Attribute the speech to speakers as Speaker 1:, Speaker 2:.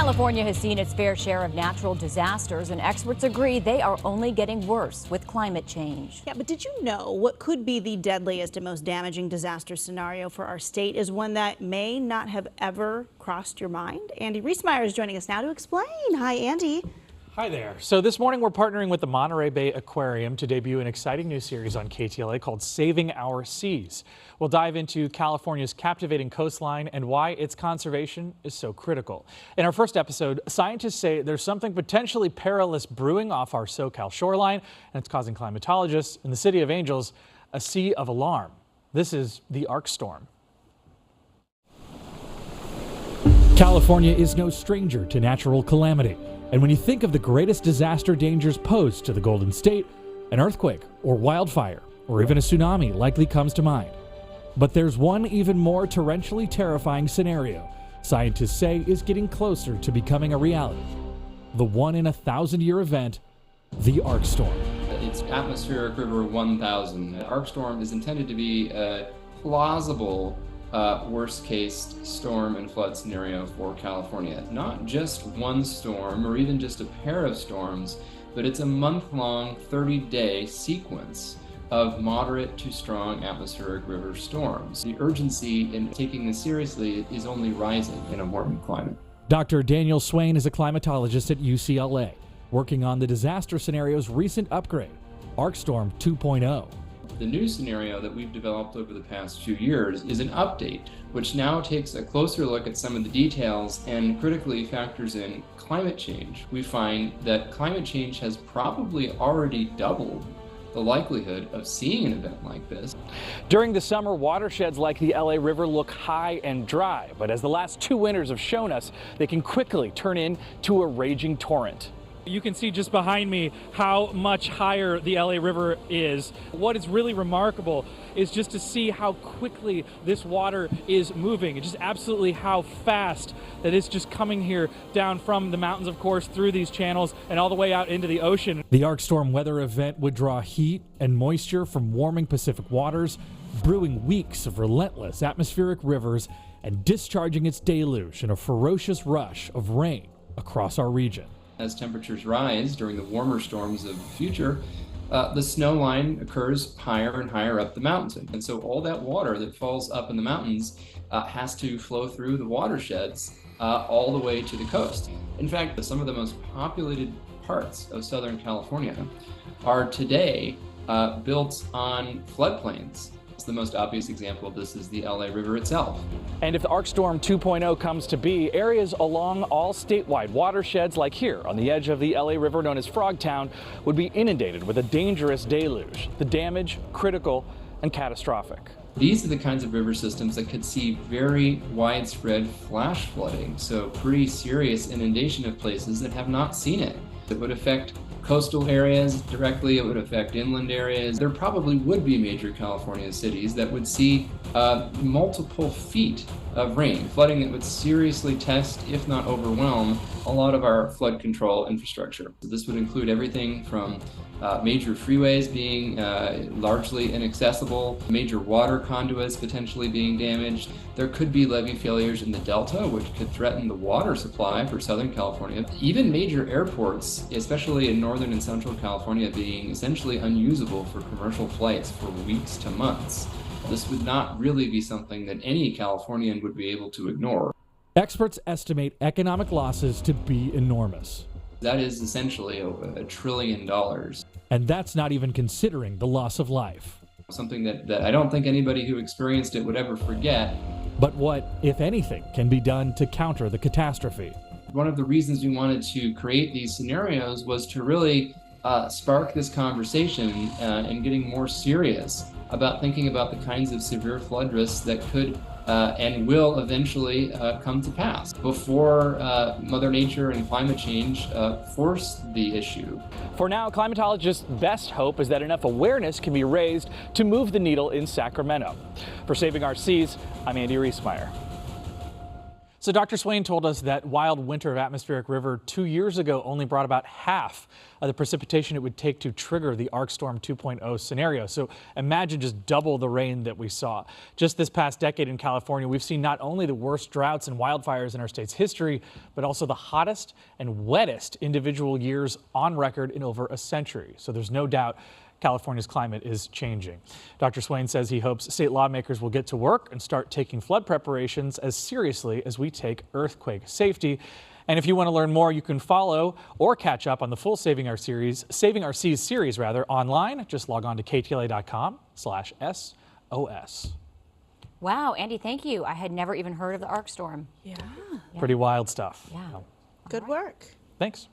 Speaker 1: California has seen its fair share of natural disasters, and experts agree they are only getting worse with climate change.
Speaker 2: Yeah, but did you know what could be the deadliest and most damaging disaster scenario for our state is one that may not have ever crossed your mind? Andy Reesmeyer is joining us now to explain. Hi, Andy.
Speaker 3: Hi there. So this morning we're partnering with the Monterey Bay Aquarium to debut an exciting new series on KTLA called Saving Our Seas. We'll dive into California's captivating coastline and why its conservation is so critical. In our first episode, scientists say there's something potentially perilous brewing off our SoCal shoreline, and it's causing climatologists in the City of Angels a sea of alarm. This is the ARkStorm. California is no stranger to natural calamity. And when you think of the greatest disaster dangers posed to the Golden State, an earthquake or wildfire or even a tsunami likely comes to mind. But there's one even more torrentially terrifying scenario scientists say is getting closer to becoming a reality. The 1-in-1,000-year event, the ARkStorm.
Speaker 4: It's atmospheric river 1000. ARkStorm is intended to be a plausible worst case storm and flood scenario for California. Not just one storm or even just a pair of storms, but it's a month-long 30-day sequence of moderate to strong atmospheric river storms. The urgency in taking this seriously is only rising in a warming climate.
Speaker 3: Dr. Daniel Swain is a climatologist at UCLA, working on the disaster scenario's recent upgrade, ARkStorm 2.0.
Speaker 4: The new scenario that we've developed over the past few years is an update, which now takes a closer look at some of the details and critically factors in climate change. We find that climate change has probably already doubled the likelihood of seeing an event like this.
Speaker 3: During the summer, watersheds like the LA River look high and dry, but as the last 2 winters have shown us, they can quickly turn into a raging torrent.
Speaker 5: You can see just behind me how much higher the LA River is. What is really remarkable is just to see how quickly this water is moving, and just absolutely how fast that it's just coming here down from the mountains, of course, through these channels and all the way out into the ocean.
Speaker 3: The ARkStorm weather event would draw heat and moisture from warming Pacific waters, brewing weeks of relentless atmospheric rivers and discharging its deluge in a ferocious rush of rain across our region.
Speaker 4: As temperatures rise during the warmer storms of the future, the snow line occurs higher and higher up the mountain. And so all that water that falls up in the mountains has to flow through the watersheds all the way to the coast. In fact, some of the most populated parts of Southern California are today built on floodplains. The most obvious example of this is the LA River itself.
Speaker 3: And if the ARkStorm 2.0 comes to be, areas along all statewide watersheds like here on the edge of the LA River known as Frogtown would be inundated with a dangerous deluge. The damage critical and catastrophic.
Speaker 4: These are the kinds of river systems that could see very widespread flash flooding, so pretty serious inundation of places that have not seen it. It would affect coastal areas directly, it would affect inland areas. There probably would be major California cities that would see multiple feet of rain, flooding that would seriously test, if not overwhelm, a lot of our flood control infrastructure. So this would include everything from major freeways being largely inaccessible, major water conduits potentially being damaged. There could be levee failures in the Delta, which could threaten the water supply for Southern California. Even major airports, especially in Northern and Central California, being essentially unusable for commercial flights for weeks to months. This would not really be something that any Californian would be able to ignore.
Speaker 3: Experts estimate economic losses to be enormous.
Speaker 4: That is essentially $1 trillion.
Speaker 3: And that's not even considering the loss of life.
Speaker 4: Something that I don't think anybody who experienced it would ever forget.
Speaker 3: But what, if anything, can be done to counter the catastrophe?
Speaker 4: One of the reasons we wanted to create these scenarios was to really spark this conversation and getting more serious about thinking about the kinds of severe flood risks that could and will eventually come to pass before Mother Nature and climate change force the issue.
Speaker 3: For now, climatologists' best hope is that enough awareness can be raised to move the needle in Sacramento. For Saving Our Seas, I'm Andy Reesmeyer. So Dr. Swain told us that wild winter of atmospheric river 2 years ago only brought about half of the precipitation it would take to trigger the ARkStorm 2.0 scenario. So imagine just double the rain that we saw. Just this past decade in California, we've seen not only the worst droughts and wildfires in our state's history, but also the hottest and wettest individual years on record in over a century. So there's no doubt California's climate is changing. Dr. Swain says he hopes state lawmakers will get to work and start taking flood preparations as seriously as we take earthquake safety. And if you want to learn more, you can follow or catch up on the full Saving Our Seas series online. Just log on to ktla.com/SOS.
Speaker 1: Wow, Andy, thank you. I had never even heard of the ARkStorm.
Speaker 2: Yeah.
Speaker 3: Pretty wild stuff.
Speaker 1: Yeah.
Speaker 2: Good work.
Speaker 3: Thanks.